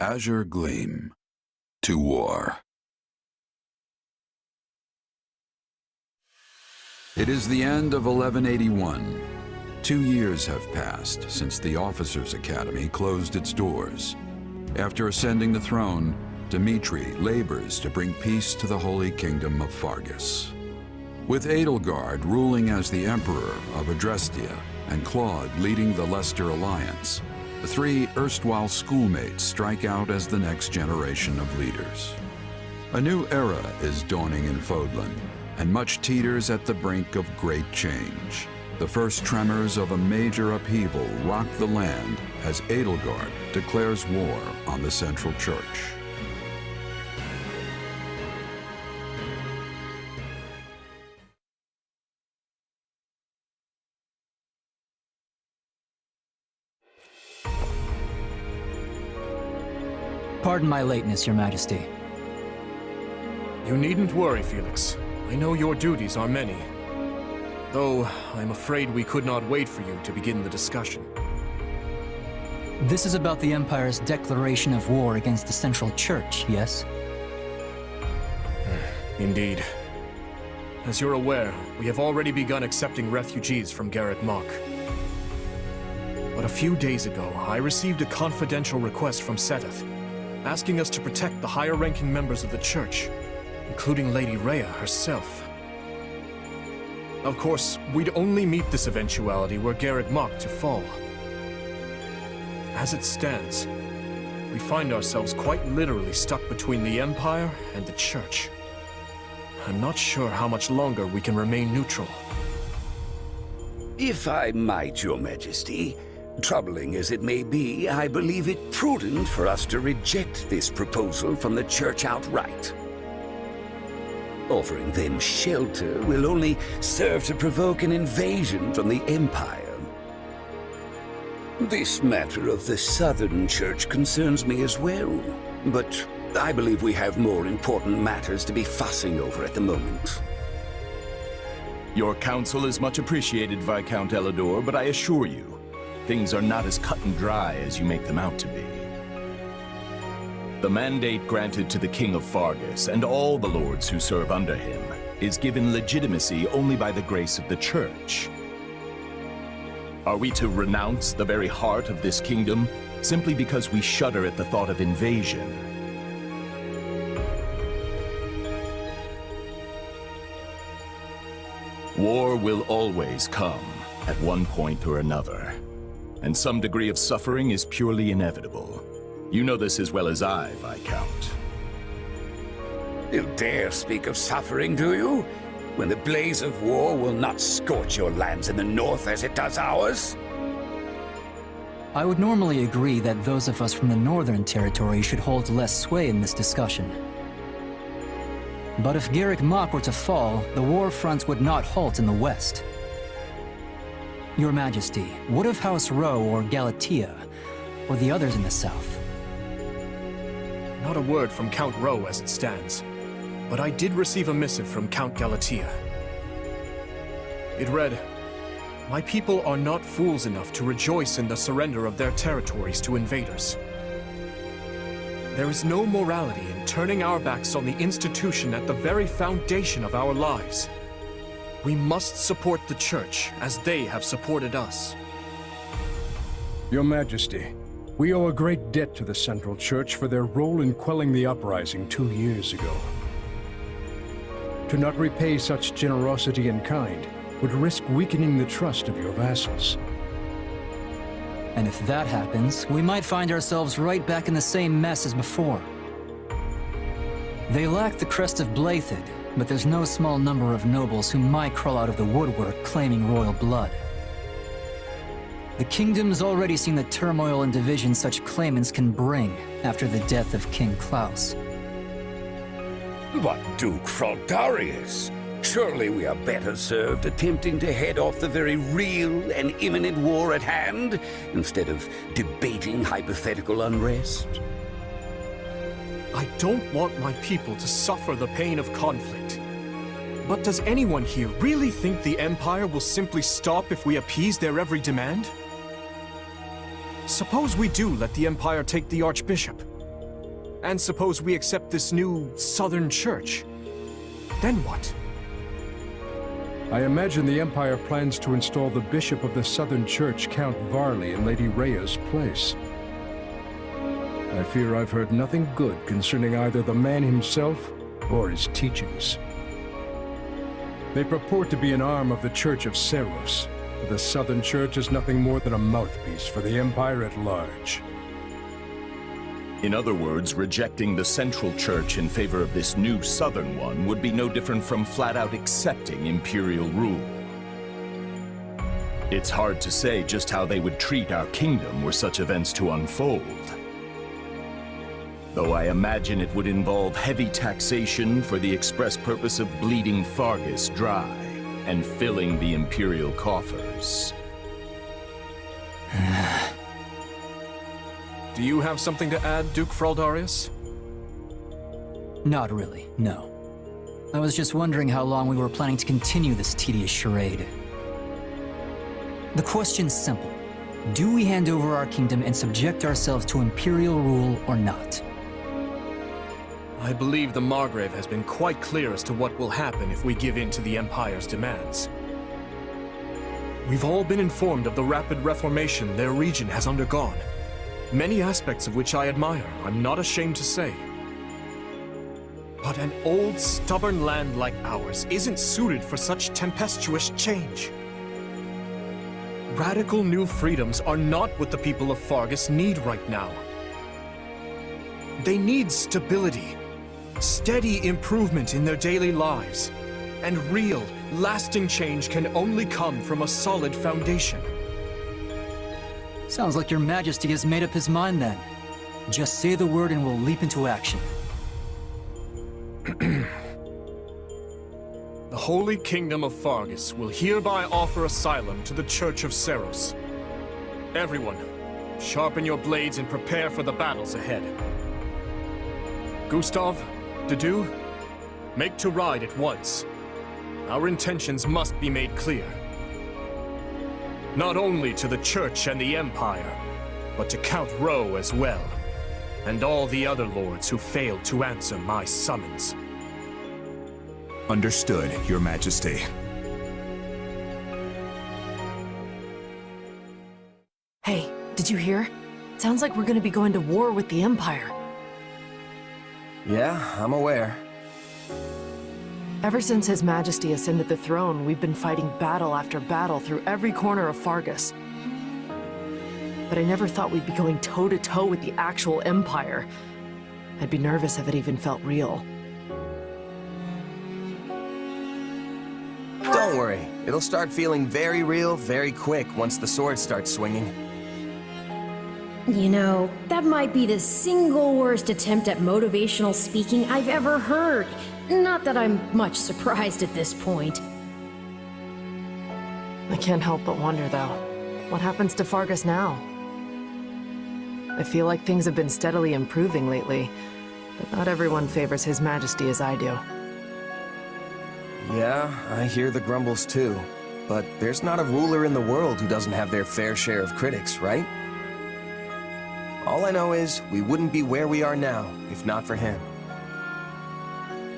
Azure Gleam. To war. It is the end of 1181. 2 years have passed since the Officers' Academy closed its doors. After ascending the throne, Dimitri labors to bring peace to the Holy Kingdom of Faerghus. With Edelgard ruling as the Emperor of Adrestia and Claude leading the Leicester Alliance, the three erstwhile schoolmates strike out as the next generation of leaders. A new era is dawning in Fodlan, and much teeters at the brink of great change. The first tremors of a major upheaval rock the land as Edelgard declares war on the Central Church. Pardon my lateness, Your Majesty. You needn't worry, Felix. I know your duties are many. Though, I'm afraid we could not wait for you to begin the discussion. This is about the Empire's declaration of war against the Central Church, yes? Indeed. As you're aware, we have already begun accepting refugees from Garreg Mach. But a few days ago, I received a confidential request from Seteth, asking us to protect the higher-ranking members of the Church, including Lady Rhea herself. Of course, we'd only meet this eventuality were Garreg Mach to fall. As it stands, we find ourselves quite literally stuck between the Empire and the Church. I'm not sure how much longer we can remain neutral. If I might, Your Majesty, troubling as it may be, I believe it prudent for us to reject this proposal from the Church outright. Offering them shelter will only serve to provoke an invasion from the Empire. This matter of the Southern Church concerns me as well, but I believe we have more important matters to be fussing over at the moment. Your counsel is much appreciated, Viscount Elidor, but I assure you, things are not as cut and dry as you make them out to be. The mandate granted to the King of Faerghus and all the lords who serve under him is given legitimacy only by the grace of the Church. Are we to renounce the very heart of this kingdom simply because we shudder at the thought of invasion? War will always come at one point or another, and some degree of suffering is purely inevitable. You know this as well as I, Viscount. You dare speak of suffering, do you? When the blaze of war will not scorch your lands in the north as it does ours? I would normally agree that those of us from the Northern Territory should hold less sway in this discussion. But if Garreg Mach were to fall, the war fronts would not halt in the west. Your Majesty, what of House Rowe or Galatea, or the others in the south? Not a word from Count Rowe as it stands, but I did receive a missive from Count Galatea. It read, "My people are not fools enough to rejoice in the surrender of their territories to invaders. There is no morality in turning our backs on the institution at the very foundation of our lives. We must support the Church as they have supported us." Your Majesty, we owe a great debt to the Central Church for their role in quelling the uprising 2 years ago. To not repay such generosity in kind would risk weakening the trust of your vassals. And if that happens, we might find ourselves right back in the same mess as before. They lack the crest of Blaiddyd, but there's no small number of nobles who might crawl out of the woodwork claiming royal blood. The kingdom's already seen the turmoil and division such claimants can bring after the death of King Klaus. But Duke Fraldarius, surely we are better served attempting to head off the very real and imminent war at hand, instead of debating hypothetical unrest. I don't want my people to suffer the pain of conflict. But does anyone here really think the Empire will simply stop if we appease their every demand? Suppose we do let the Empire take the Archbishop. And suppose we accept this new Southern Church. Then what? I imagine the Empire plans to install the Bishop of the Southern Church, Count Varley, in Lady Rhea's place. I fear I've heard nothing good concerning either the man himself or his teachings. They purport to be an arm of the Church of Seros, but the Southern Church is nothing more than a mouthpiece for the Empire at large. In other words, rejecting the Central Church in favor of this new Southern one would be no different from flat-out accepting Imperial rule. It's hard to say just how they would treat our kingdom were such events to unfold. Though I imagine it would involve heavy taxation for the express purpose of bleeding Faerghus dry and filling the Imperial coffers. Do you have something to add, Duke Fraldarius? Not really, no. I was just wondering how long we were planning to continue this tedious charade. The question's simple. Do we hand over our kingdom and subject ourselves to Imperial rule or not? I believe the Margrave has been quite clear as to what will happen if we give in to the Empire's demands. We've all been informed of the rapid reformation their region has undergone. Many aspects of which I admire, I'm not ashamed to say. But an old, stubborn land like ours isn't suited for such tempestuous change. Radical new freedoms are not what the people of Faerghus need right now. They need stability, steady improvement in their daily lives, and real, lasting change can only come from a solid foundation. Sounds like your Majesty has made up his mind then. Just say the word and we'll leap into action. The Holy Kingdom of Faerghus will hereby offer asylum to the Church of Seros. Everyone, sharpen your blades and prepare for the battles ahead. Gustav, Dedu, make to ride at once. Our intentions must be made clear. Not only to the Church and the Empire, but to Count Rowe as well, and all the other lords who failed to answer my summons. Understood, Your Majesty. Hey, did you hear? Sounds like we're gonna be going to war with the Empire. Yeah, I'm aware. Ever since His Majesty ascended the throne, we've been fighting battle after battle through every corner of Faerghus. But I never thought we'd be going toe-to-toe with the actual Empire. I'd be nervous if it even felt real. Don't worry, it'll start feeling very real very quick once the sword starts swinging. You know, that might be the single worst attempt at motivational speaking I've ever heard. Not that I'm much surprised at this point. I can't help but wonder, though. What happens to Faerghus now? I feel like things have been steadily improving lately, but not everyone favors His Majesty as I do. Yeah, I hear the grumbles too. But there's not a ruler in the world who doesn't have their fair share of critics, right? All I know is, we wouldn't be where we are now, if not for him.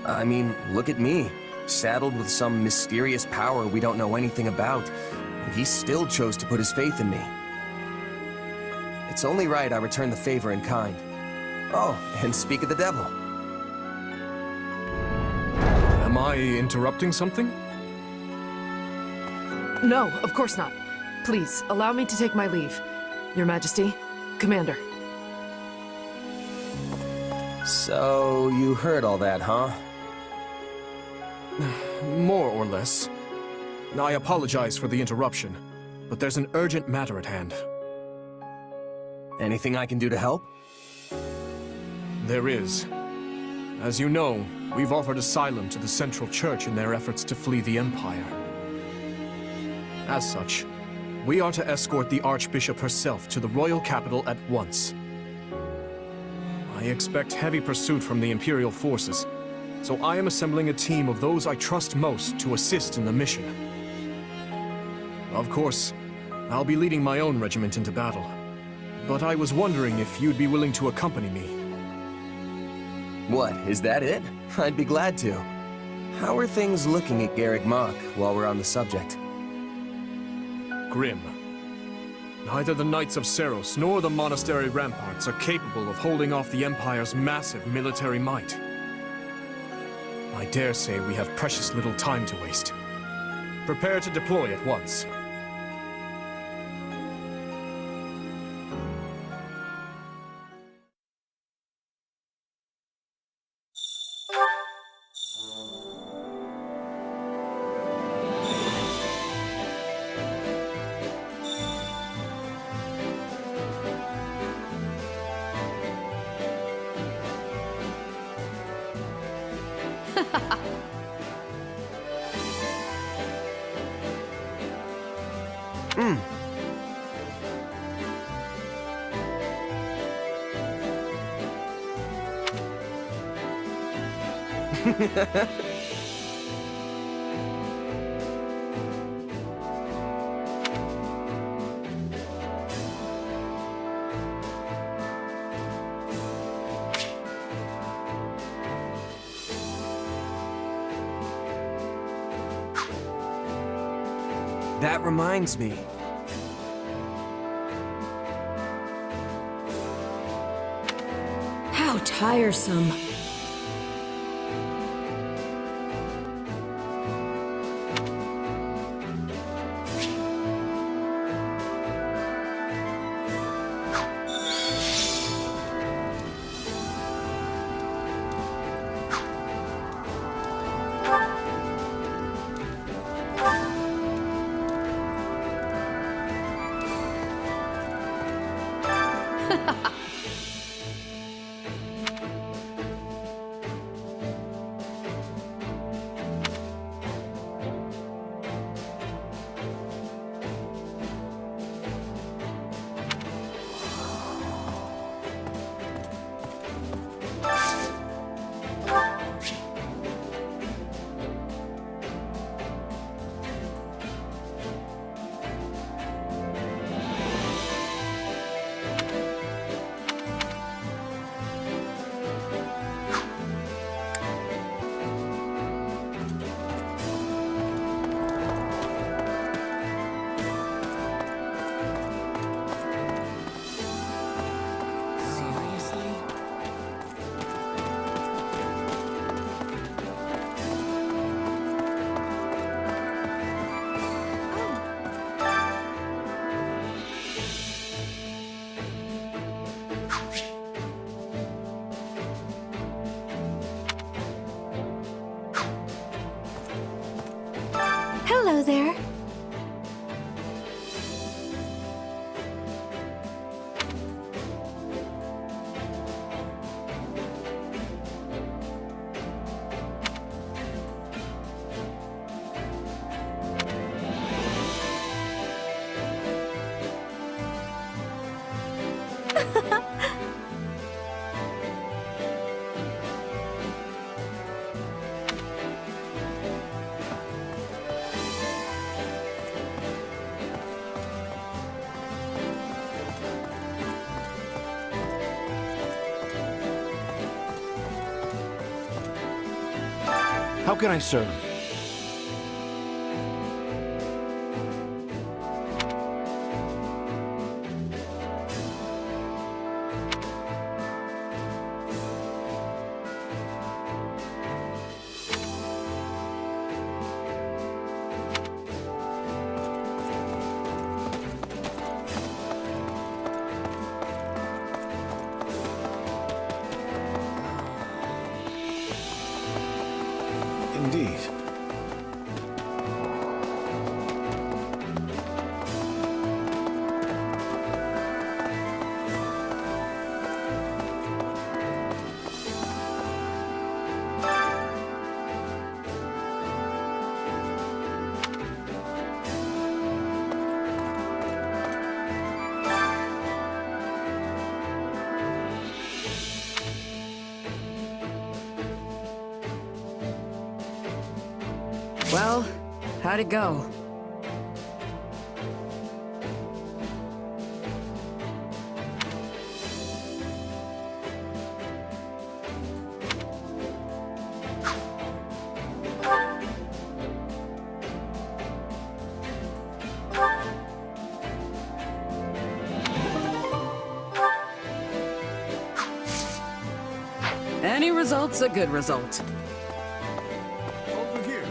I mean, look at me, saddled with some mysterious power we don't know anything about, and he still chose to put his faith in me. It's only right I return the favor in kind. Oh, and speak of the devil. Am I interrupting something? No, of course not. Please, allow me to take my leave. Your Majesty, Commander. So, you heard all that, huh? More or less. I apologize for the interruption, but there's an urgent matter at hand. Anything I can do to help? There is. As you know, we've offered asylum to the Central Church in their efforts to flee the Empire. As such, we are to escort the Archbishop herself to the royal capital at once. I expect heavy pursuit from the Imperial forces, so I am assembling a team of those I trust most to assist in the mission. Of course, I'll be leading my own regiment into battle, but I was wondering if you'd be willing to accompany me. What, is that it? I'd be glad to. How are things looking at Garreg Mach while we're on the subject? Grim. Neither the Knights of Seros nor the monastery ramparts are capable of holding off the Empire's massive military might. I dare say we have precious little time to waste. Prepare to deploy at once. That reminds me. How tiresome. Hello there. How can I serve? Indeed. Well, how'd it go? Any result's a good result. Over here.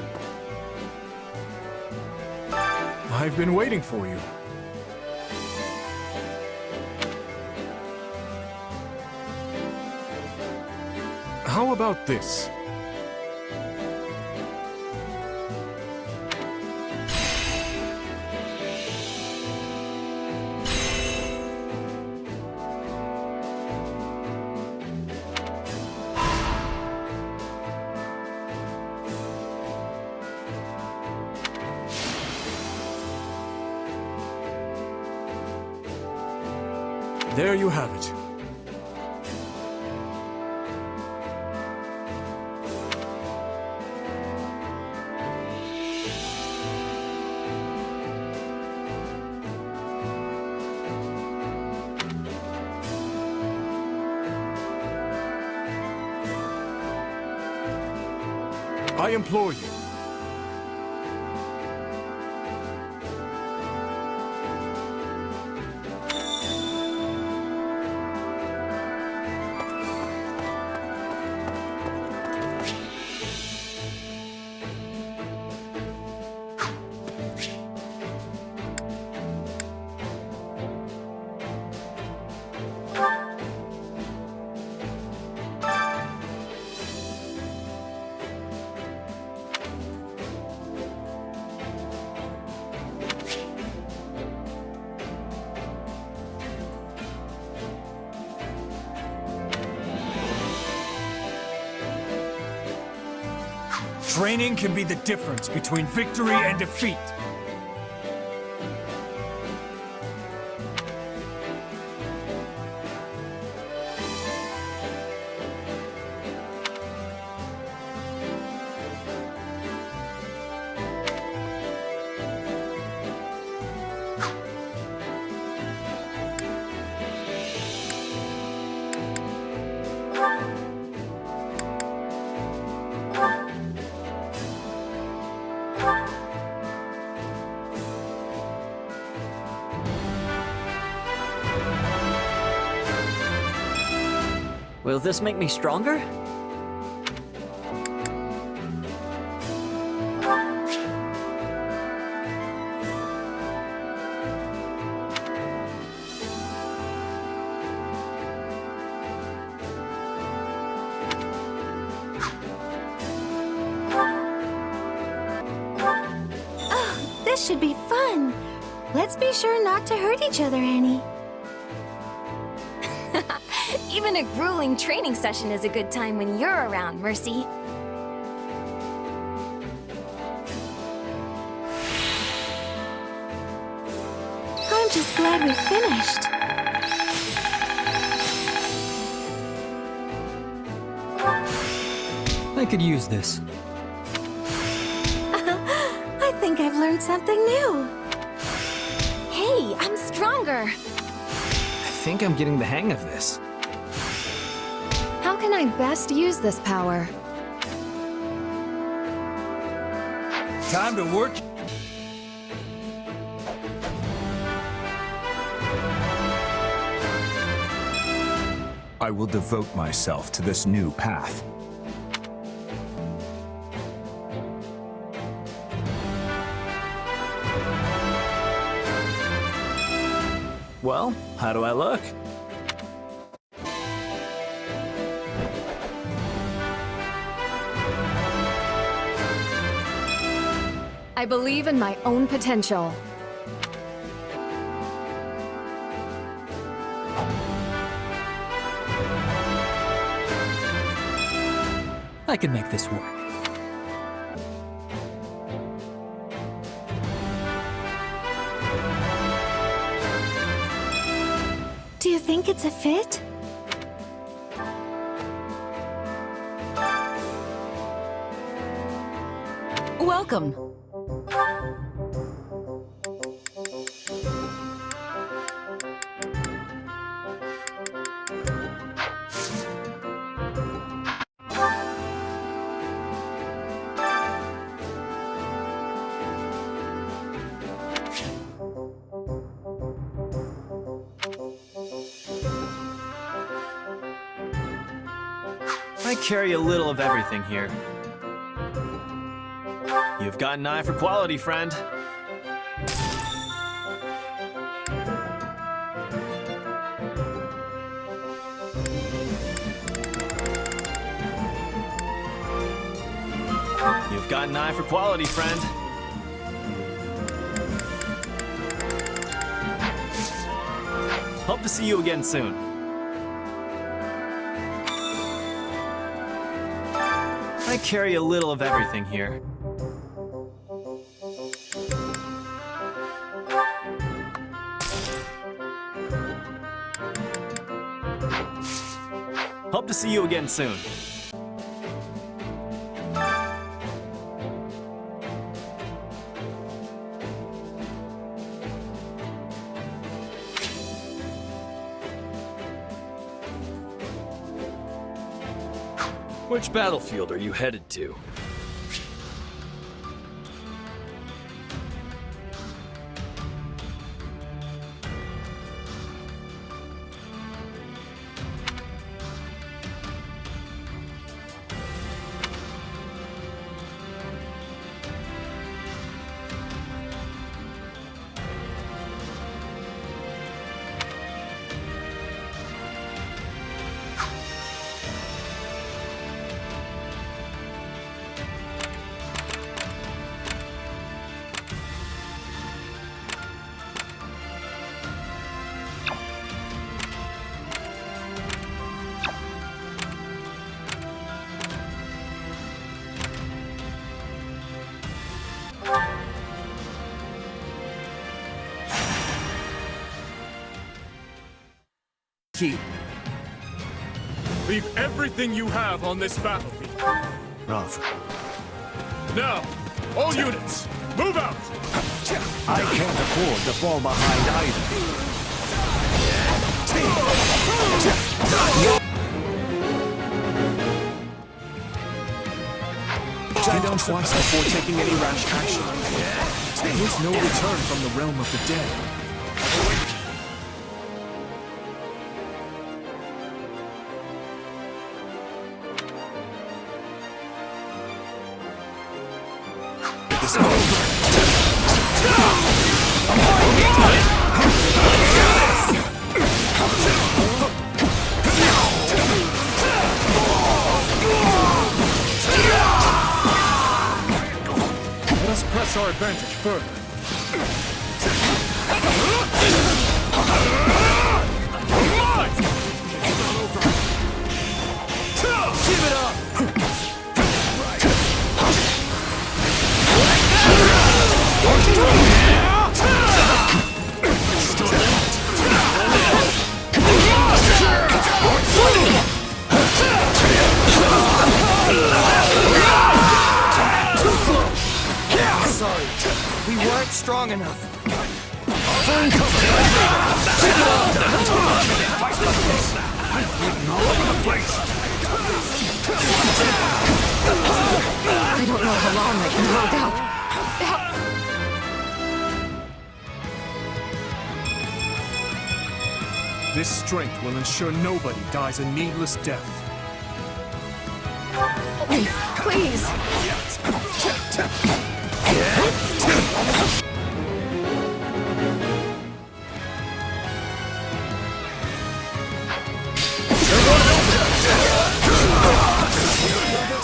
I've been waiting for you. How about this? There you have it. I implore you. Training can be the difference between victory and defeat. Will this make me stronger? Oh, this should be fun. Let's be sure not to hurt each other, Annie. Even a grueling training session is a good time when you're around, Mercy. I'm just glad we finished. I could use this. I think I've learned something new. Hey, I'm stronger. I think I'm getting the hang of this. How can I best use this power? Time to work. I will devote myself to this new path. Well, how do I look? I believe in my own potential. I can make this work. Do you think it's a fit? Welcome. I carry a little of everything here. You've got an eye for quality, friend. You've got an eye for quality, friend. Hope to see you again soon. I carry a little of everything here. Hope to see you again soon. Which battlefield are you headed to? Key. Leave everything you have on this battlefield. Rough. Now, all units, move out! I can't afford to fall behind either. I don't twice before taking any rash action. There is no return from the realm of the dead. Let us press our advantage further. Give it up! Sorry, we weren't strong enough. I don't know how long I can hold out. This strength will ensure nobody dies a needless death. Please.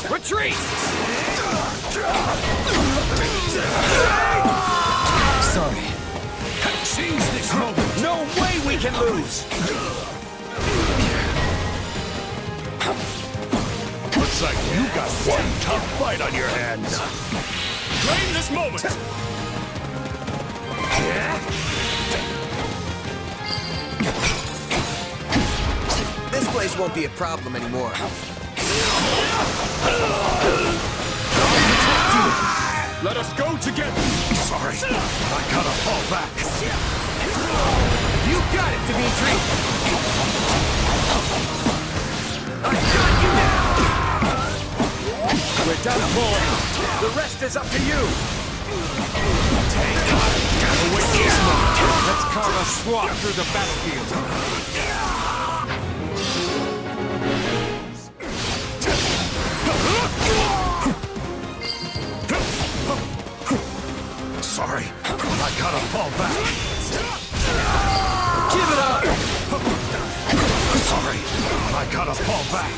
Retreat! Sorry. Seize this moment! No way we can lose! Looks like you got one tough fight on your hands. Claim this moment! This place won't be a problem anymore. Let us go together! Sorry, I gotta fall back. You got it, Dimitri! I got you now! We're done for. The rest is up to you. Gotta wait this moment. Let's carve a swath through the battlefield. Sorry, I gotta fall back. Give it up! Sorry, I gotta fall back.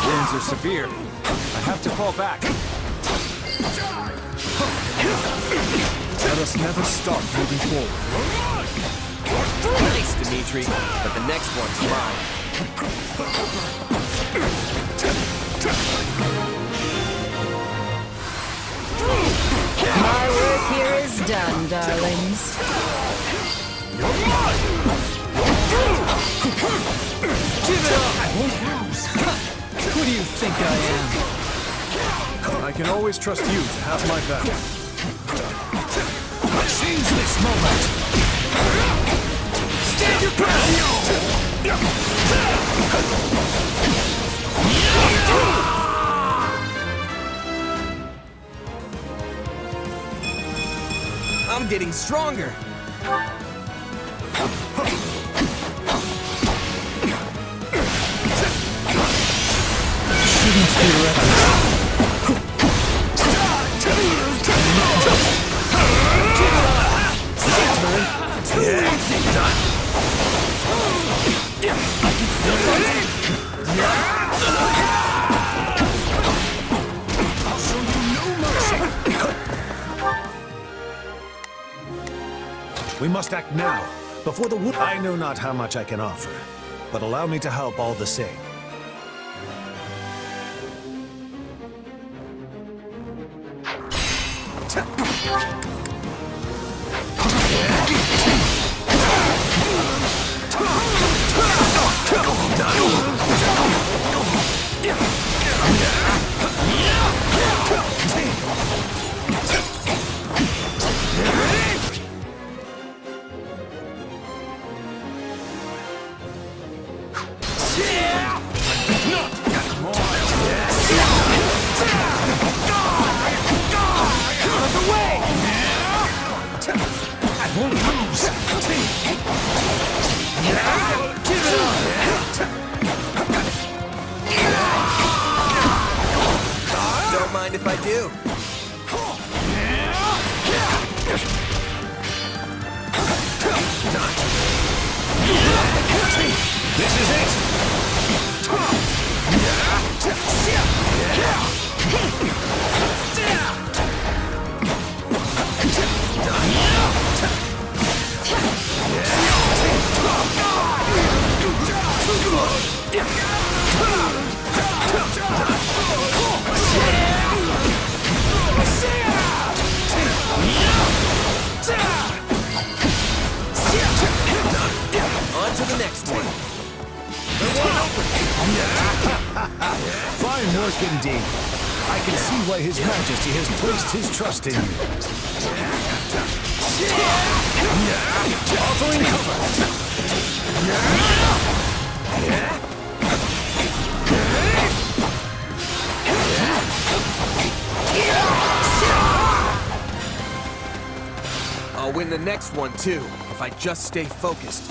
Wounds are severe. I have to fall back. Let us never stop moving forward. Thanks, Dimitri, but the next one's mine. My work here is done, darlings. Give it up! I won't lose. Who do you think I am? I can always trust you to have my back. Seize this moment! Stand your ground! I'm getting stronger. Shouldn't be reckless. We must act now, before the wood. I know not how much I can offer, but allow me to help all the same. Don't mind if I do. This is it! On to the next one. Fine work indeed. I can see why His Majesty has placed his trust in you. Offering cover. I'll win the next one too, if I just stay focused.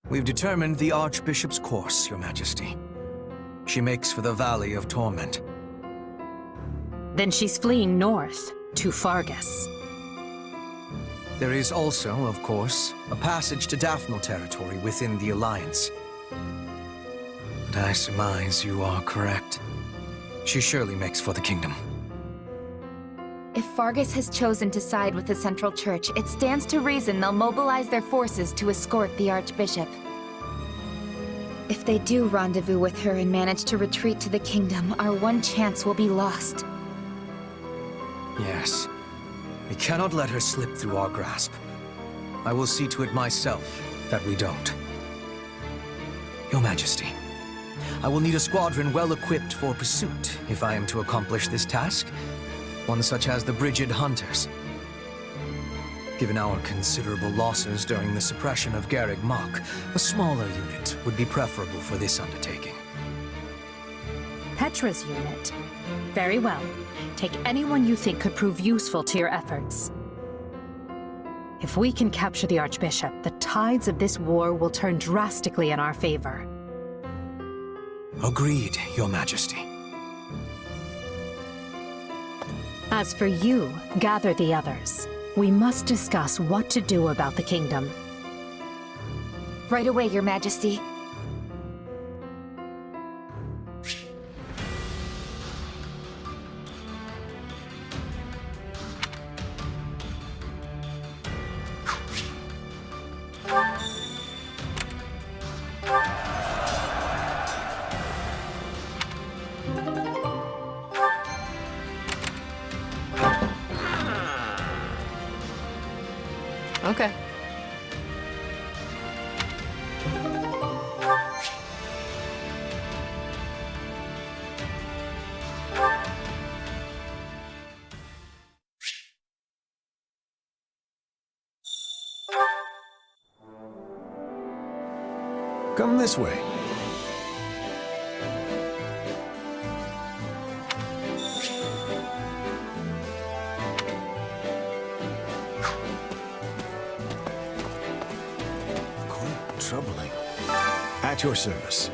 We've determined the Archbishop's course, Your Majesty. She makes for the Valley of Torment. Then she's fleeing north, to Faerghus. There is also, of course, a passage to Daphnal territory within the Alliance. But I surmise you are correct. She surely makes for the kingdom. If Faerghus has chosen to side with the Central Church, it stands to reason they'll mobilize their forces to escort the Archbishop. If they do rendezvous with her and manage to retreat to the kingdom, our one chance will be lost. Yes. We cannot let her slip through our grasp. I will see to it myself that we don't. Your Majesty, I will need a squadron well equipped for pursuit if I am to accomplish this task. One such as the Brigid Hunters. Given our considerable losses during the suppression of Garreg Mach, a smaller unit would be preferable for this undertaking. Petra's unit. Very well. Take anyone you think could prove useful to your efforts. If we can capture the Archbishop, the tides of this war will turn drastically in our favor. Agreed, Your Majesty. As for you, gather the others. We must discuss what to do about the kingdom. Right away, Your Majesty. Okay. Come this way. Quite troubling. At your service.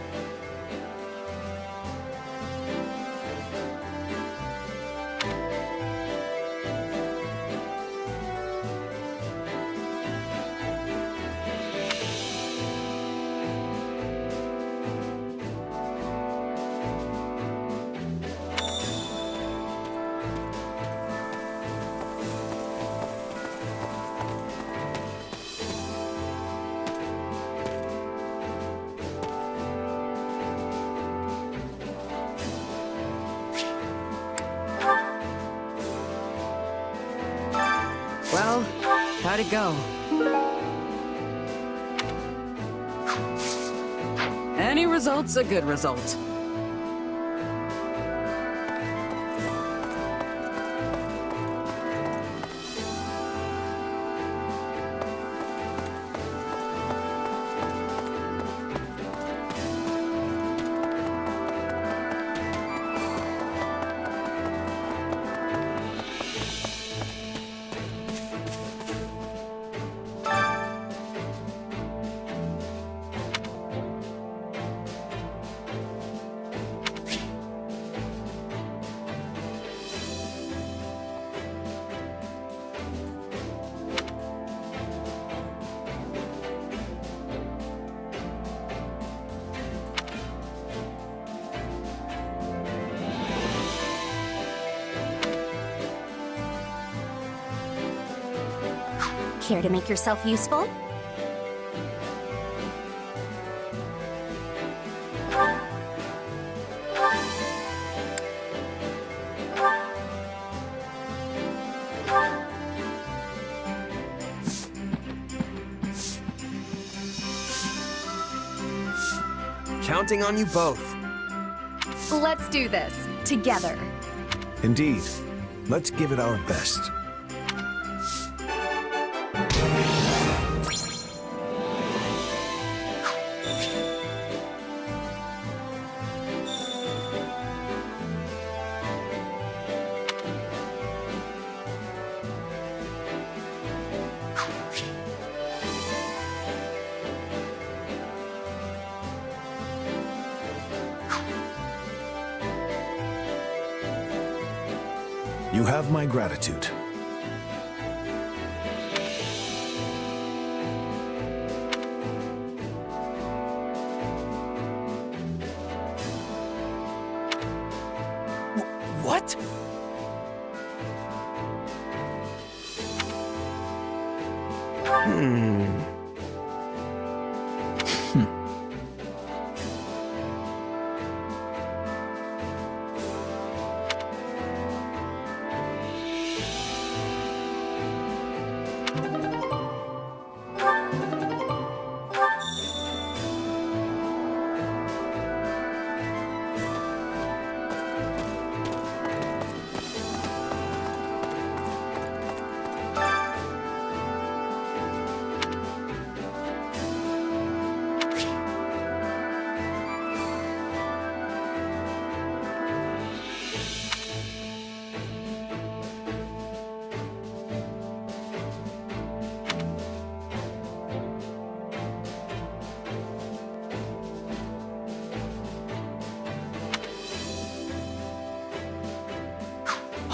Well, how'd it go? Any result's a good result. Care to make yourself useful? Counting on you both. Let's do this, together. Indeed. Let's give it our best. You have my gratitude. What?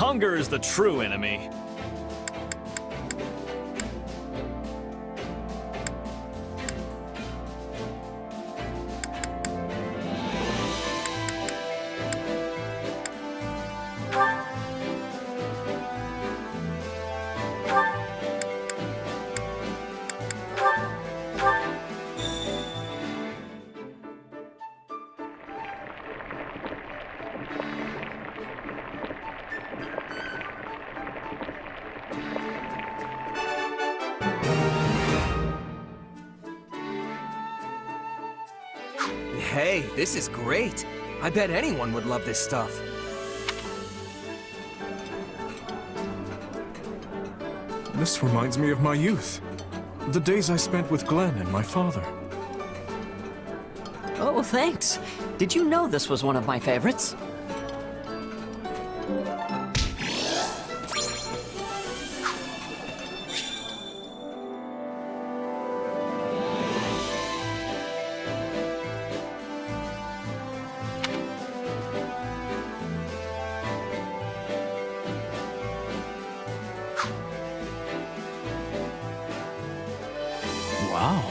Hunger is the true enemy. Hey, this is great. I bet anyone would love this stuff. This reminds me of my youth. The days I spent with Glenn and my father. Oh, thanks. Did you know this was one of my favorites? Wow.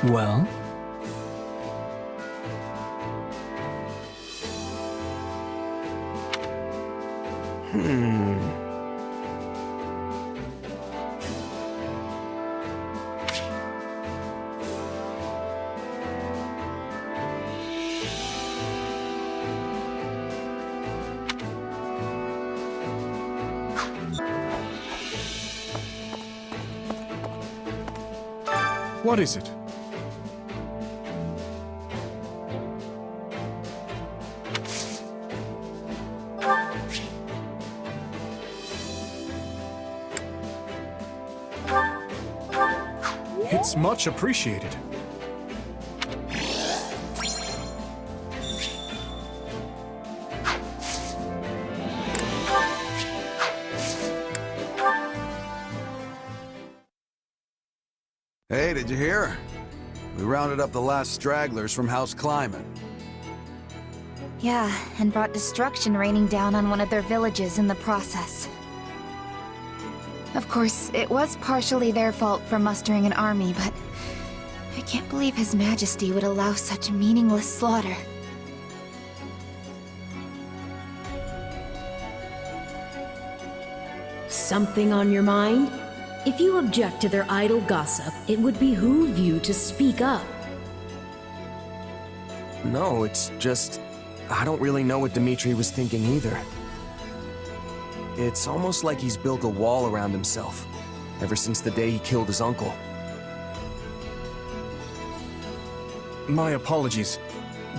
Well? What is it? It's much appreciated. Hey, did you hear? We rounded up the last stragglers from House Climate. Yeah, and brought destruction raining down on one of their villages in the process. Of course, it was partially their fault for mustering an army, but I can't believe His Majesty would allow such meaningless slaughter. Something on your mind? If you object to their idle gossip, it would behoove you to speak up. No, it's just... I don't really know what Dimitri was thinking either. It's almost like he's built a wall around himself, ever since the day he killed his uncle. My apologies,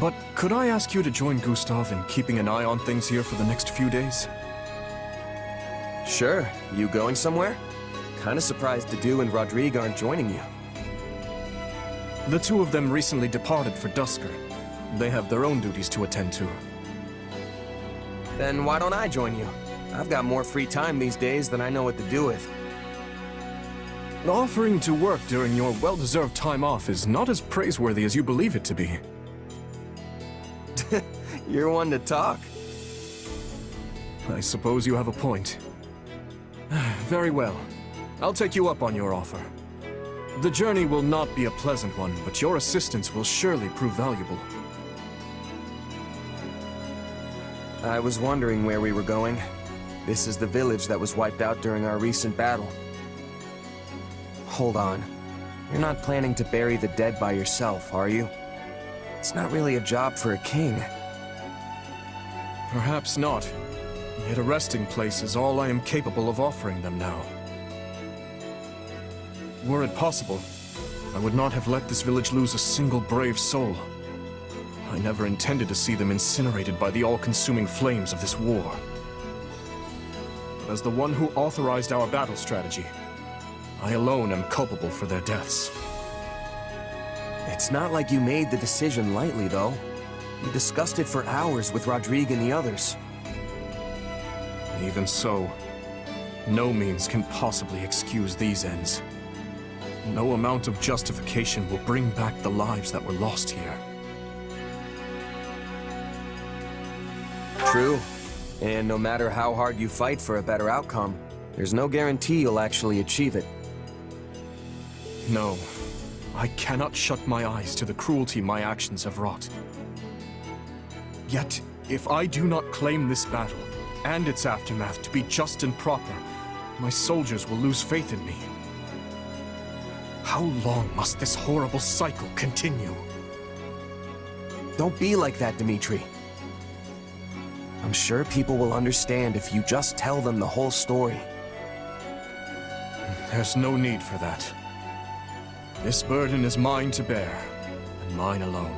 but could I ask you to join Gustav in keeping an eye on things here for the next few days? Sure. You going somewhere? Kinda surprised Dedu and Rodrigue aren't joining you. The two of them recently departed for Dusker. They have their own duties to attend to. Then why don't I join you? I've got more free time these days than I know what to do with. Offering to work during your well-deserved time off is not as praiseworthy as you believe it to be. You're one to talk. I suppose you have a point. Very well. I'll take you up on your offer. The journey will not be a pleasant one, but your assistance will surely prove valuable. I was wondering where we were going. This is the village that was wiped out during our recent battle. Hold on. You're not planning to bury the dead by yourself, are you? It's not really a job for a king. Perhaps not. Yet a resting place is all I am capable of offering them now. Were it possible, I would not have let this village lose a single brave soul. I never intended to see them incinerated by the all-consuming flames of this war. As the one who authorized our battle strategy, I alone am culpable for their deaths. It's not like you made the decision lightly, though. You discussed it for hours with Rodrigue and the others. Even so, no means can possibly excuse these ends. No amount of justification will bring back the lives that were lost here. True. And no matter how hard you fight for a better outcome, there's no guarantee you'll actually achieve it. No. I cannot shut my eyes to the cruelty my actions have wrought. Yet, if I do not claim this battle, and its aftermath to be just and proper, my soldiers will lose faith in me. How long must this horrible cycle continue? Don't be like that, Dimitri. I'm sure people will understand if you just tell them the whole story. There's no need for that. This burden is mine to bear, and mine alone.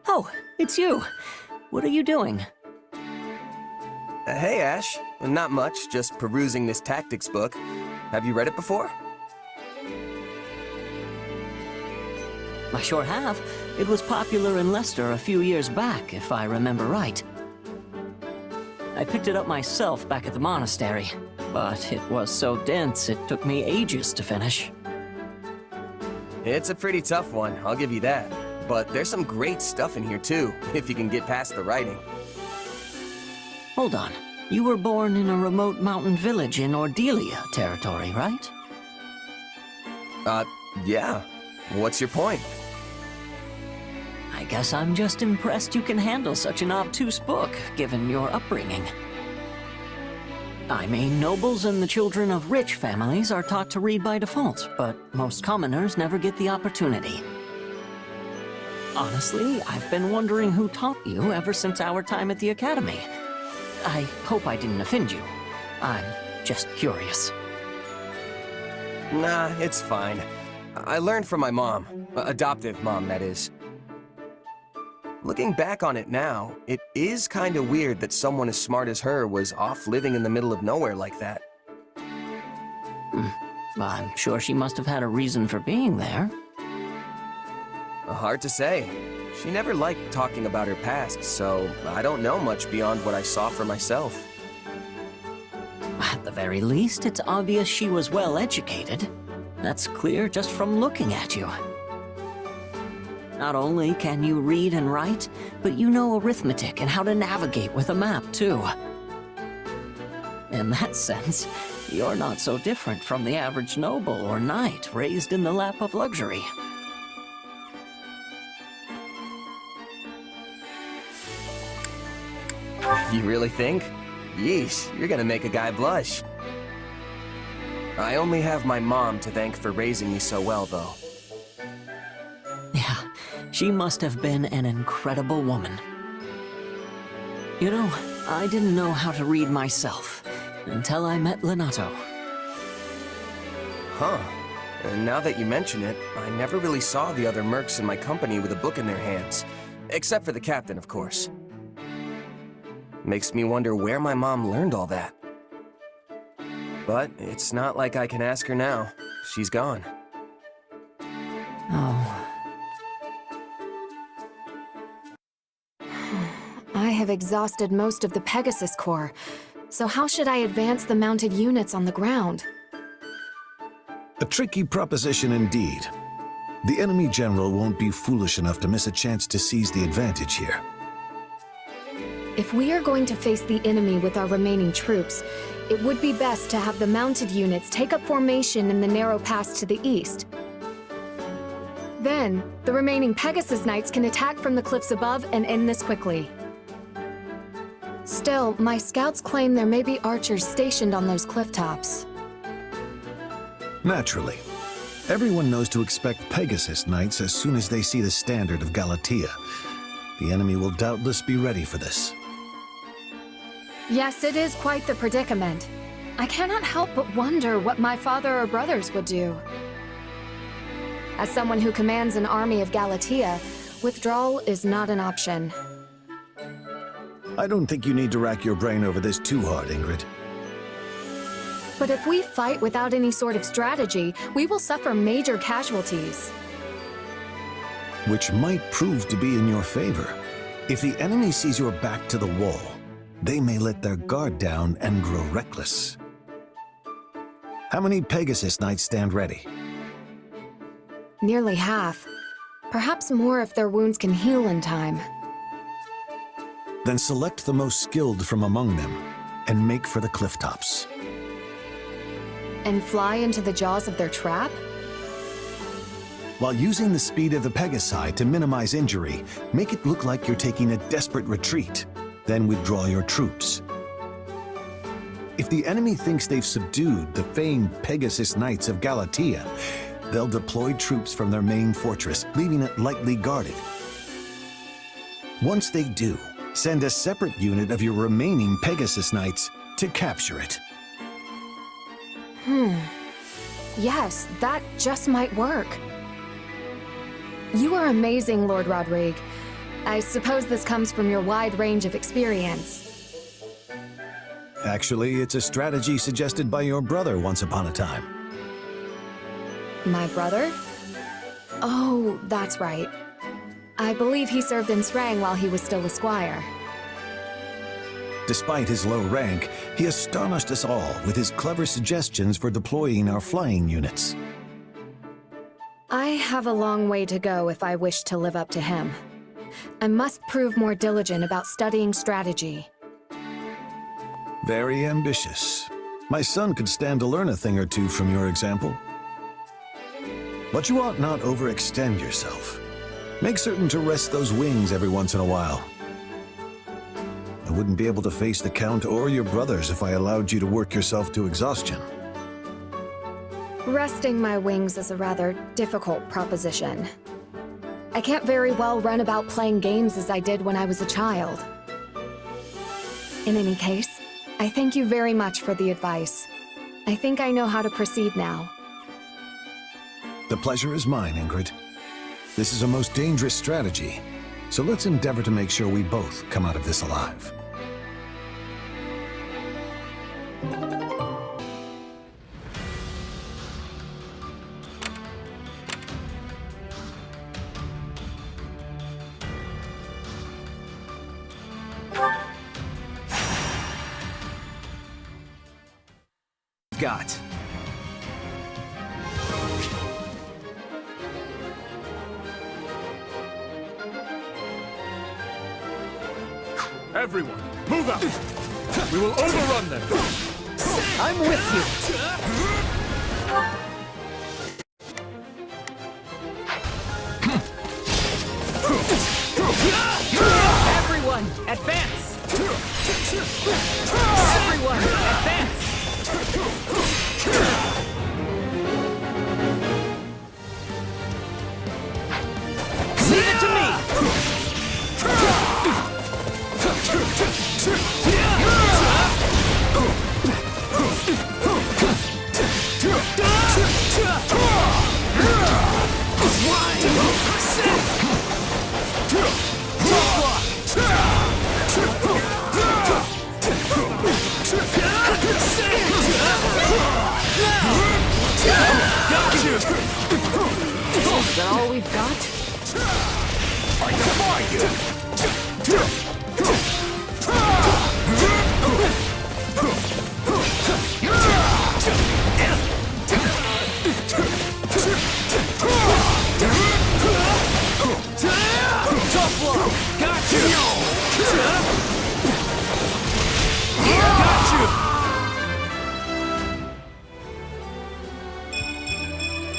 Oh, it's you. What are you doing? Hey, Ash. Not much, just perusing this tactics book. Have you read it before? I sure have. It was popular in Leicester a few years back, if I remember right. I picked it up myself back at the monastery, but it was so dense it took me ages to finish. It's a pretty tough one, I'll give you that. But there's some great stuff in here too, if you can get past the writing. Hold on. You were born in a remote mountain village in Ordelia territory, right? Yeah. What's your point? I guess I'm just impressed you can handle such an obtuse book, given your upbringing. I mean, nobles and the children of rich families are taught to read by default, but most commoners never get the opportunity. Honestly, I've been wondering who taught you ever since our time at the academy. I hope I didn't offend you. I'm just curious. Nah, it's fine. I learned from my mom. Adoptive mom, that is. Looking back on it now, it is kinda weird that someone as smart as her was off living in the middle of nowhere like that. I'm sure she must have had a reason for being there. Hard to say. She never liked talking about her past, so I don't know much beyond what I saw for myself. At the very least, it's obvious she was well educated. That's clear just from looking at you. Not only can you read and write, but you know arithmetic and how to navigate with a map, too. In that sense, you're not so different from the average noble or knight raised in the lap of luxury. You really think? Yeesh, you're gonna make a guy blush. I only have my mom to thank for raising me so well, though. Yeah, she must have been an incredible woman. You know, I didn't know how to read myself until I met Lenato. Huh. And now that you mention it, I never really saw the other mercs in my company with a book in their hands. Except for the captain, of course. Makes me wonder where my mom learned all that. But it's not like I can ask her now. She's gone. Oh. I have exhausted most of the Pegasus Corps, so how should I advance the mounted units on the ground? A tricky proposition indeed. The enemy general won't be foolish enough to miss a chance to seize the advantage here. If we are going to face the enemy with our remaining troops, it would be best to have the mounted units take up formation in the narrow pass to the east. Then, the remaining Pegasus Knights can attack from the cliffs above and end this quickly. Still, my scouts claim there may be archers stationed on those cliff tops. Naturally. Everyone knows to expect Pegasus Knights as soon as they see the standard of Galatea. The enemy will doubtless be ready for this. Yes, it is quite the predicament. I cannot help but wonder what my father or brothers would do. As someone who commands an army of Galatea, withdrawal is not an option. I don't think you need to rack your brain over this too hard, Ingrid. But if we fight without any sort of strategy, we will suffer major casualties. Which might prove to be in your favor. If the enemy sees your back to the wall, they may let their guard down and grow reckless. How many Pegasus Knights stand ready? Nearly half. Perhaps more if their wounds can heal in time. Then select the most skilled from among them and make for the cliff tops. And fly into the jaws of their trap? While using the speed of the Pegasi to minimize injury, make it look like you're taking a desperate retreat. Then withdraw your troops. If the enemy thinks they've subdued the famed Pegasus Knights of Galatea, they'll deploy troops from their main fortress, leaving it lightly guarded. Once they do, send a separate unit of your remaining Pegasus Knights to capture it. Yes, that just might work. You are amazing, Lord Rodrigue. I suppose this comes from your wide range of experience. Actually, it's a strategy suggested by your brother once upon a time. My brother? Oh, that's right. I believe he served in Srang while he was still a squire. Despite his low rank, he astonished us all with his clever suggestions for deploying our flying units. I have a long way to go if I wish to live up to him. I must prove more diligent about studying strategy. Very ambitious. My son could stand to learn a thing or two from your example. But you ought not overextend yourself. Make certain to rest those wings every once in a while. I wouldn't be able to face the Count or your brothers if I allowed you to work yourself to exhaustion. Resting my wings is a rather difficult proposition. I can't very well run about playing games as I did when I was a child. In any case, I thank you very much for the advice. I think I know how to proceed now. The pleasure is mine, Ingrid. This is a most dangerous strategy, so let's endeavor to make sure we both come out of this alive. Got. Everyone, move out! We will overrun them! I'm with you! Everyone, advance! Everyone, advance! Leave it to me! Is that all we've got? I defy you! Tough blow! Got you! Got you!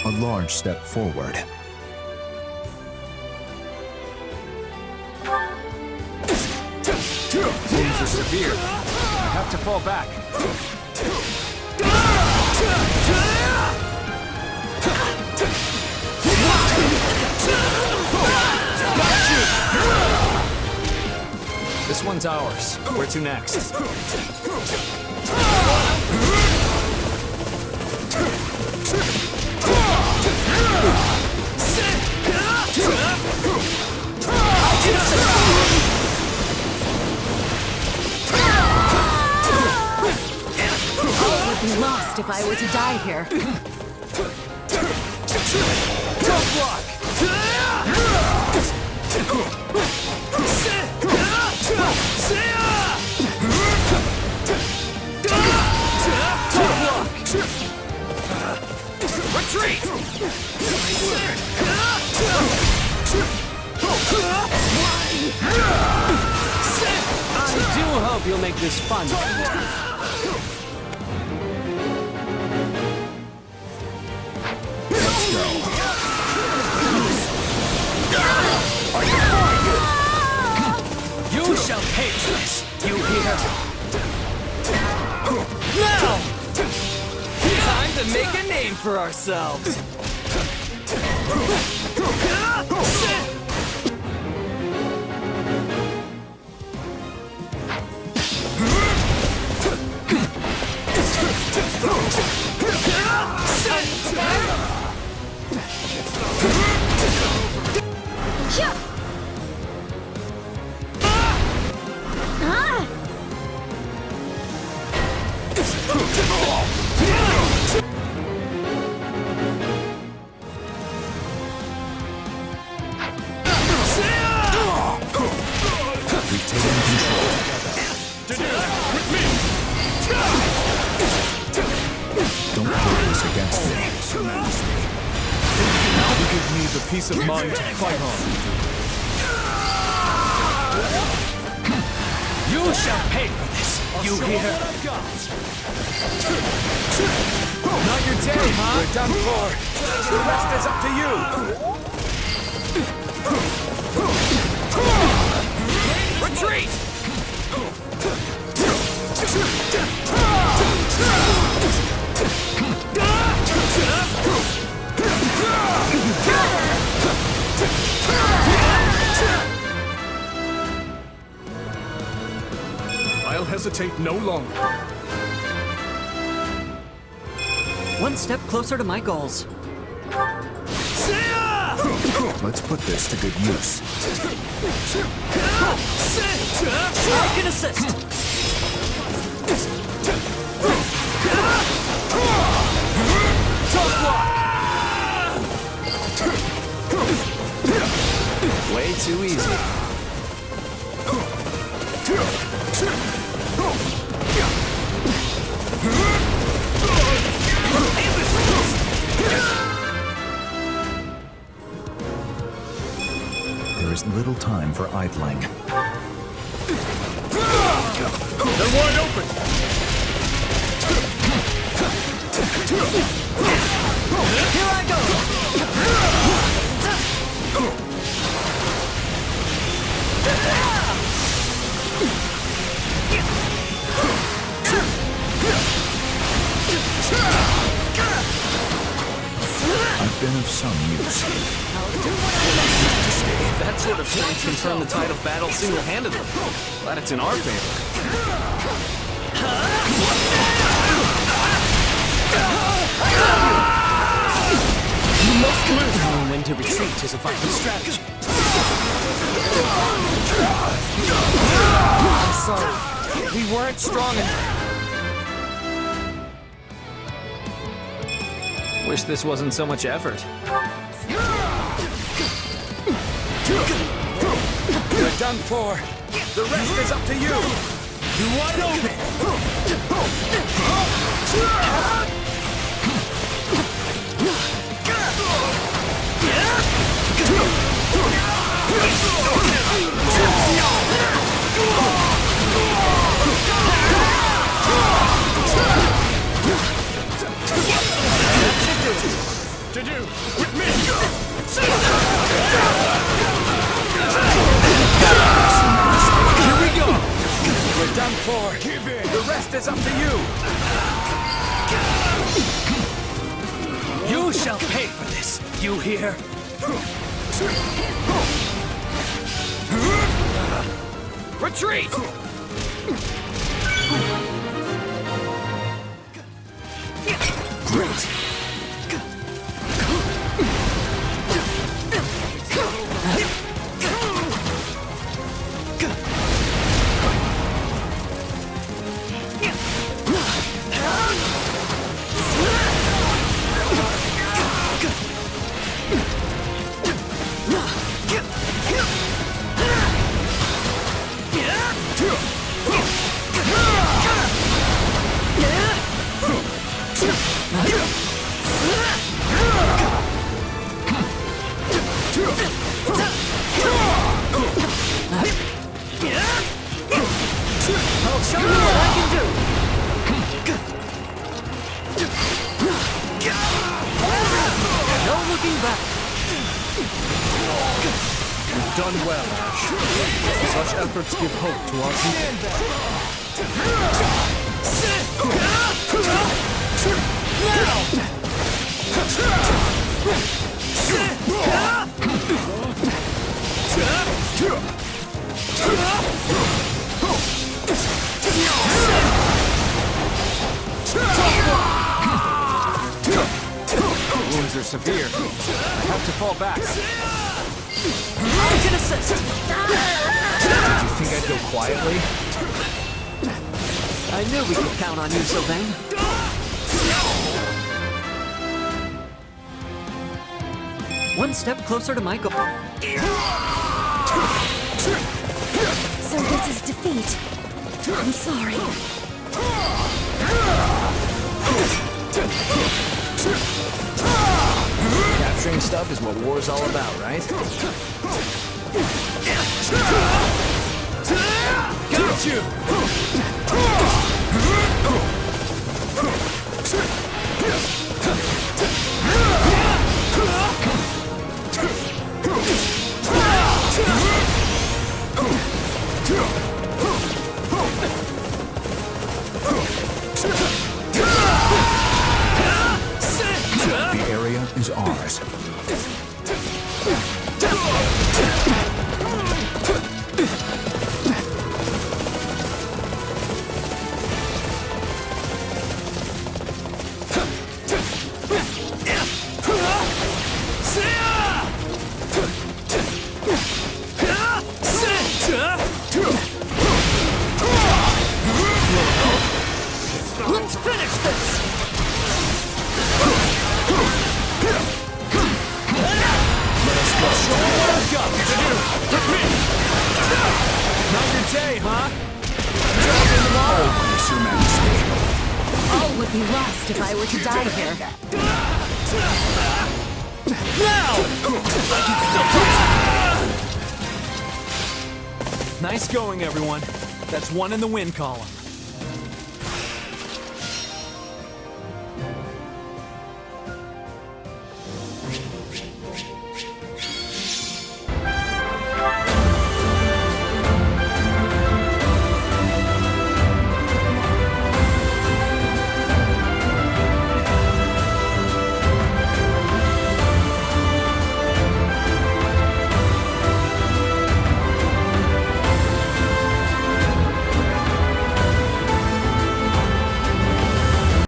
A large step forward. Wounds are severe. I have to fall back. This one's ours. Where to next? I would be lost if I were to die here. Don't block! Retreat! I do hope you'll make this fun. Let's go. You shall pay for this, you hear? Now! Time to make a name for ourselves! We've taken control. Don't hold this against me. You give me the peace of mind to fight on. You shall pay for this, you hear? Not your day, huh? We're done for. The rest is up to you. Retreat! I'll hesitate no longer. One step closer to my goals. Let's put this to good use. I can assist. Tough luck! Way too easy. There is little time for idling. They're wide open. Here I go! I've been of some use. That sort of strength can turn the tide of battle single-handedly. Glad it's in our favor. Knowing when to retreat is a vital strategy. I'm sorry. We weren't strong enough. Wish this wasn't so much effort. You're done for. The rest is up to you. You're wide open. To do with me. Here we go. is up to you! You shall pay for this, you hear? Retreat! Great. I'll show you what I can do! No looking back! You've done well, Ash. Such efforts give hope to our Wounds are severe. I have to fall back. I can assist. Did you think I'd go quietly? I knew we could count on you, Sylvain. One step closer to my goal. So this is defeat. I'm sorry. Capturing stuff is what war's all about, right? Got you! The area is ours. Let's finish this! Not your day, huh? Job in the morrow. Yes, Your Majesty. All would be lost if I were to die here. Now! Nice going, everyone. That's one in the win column.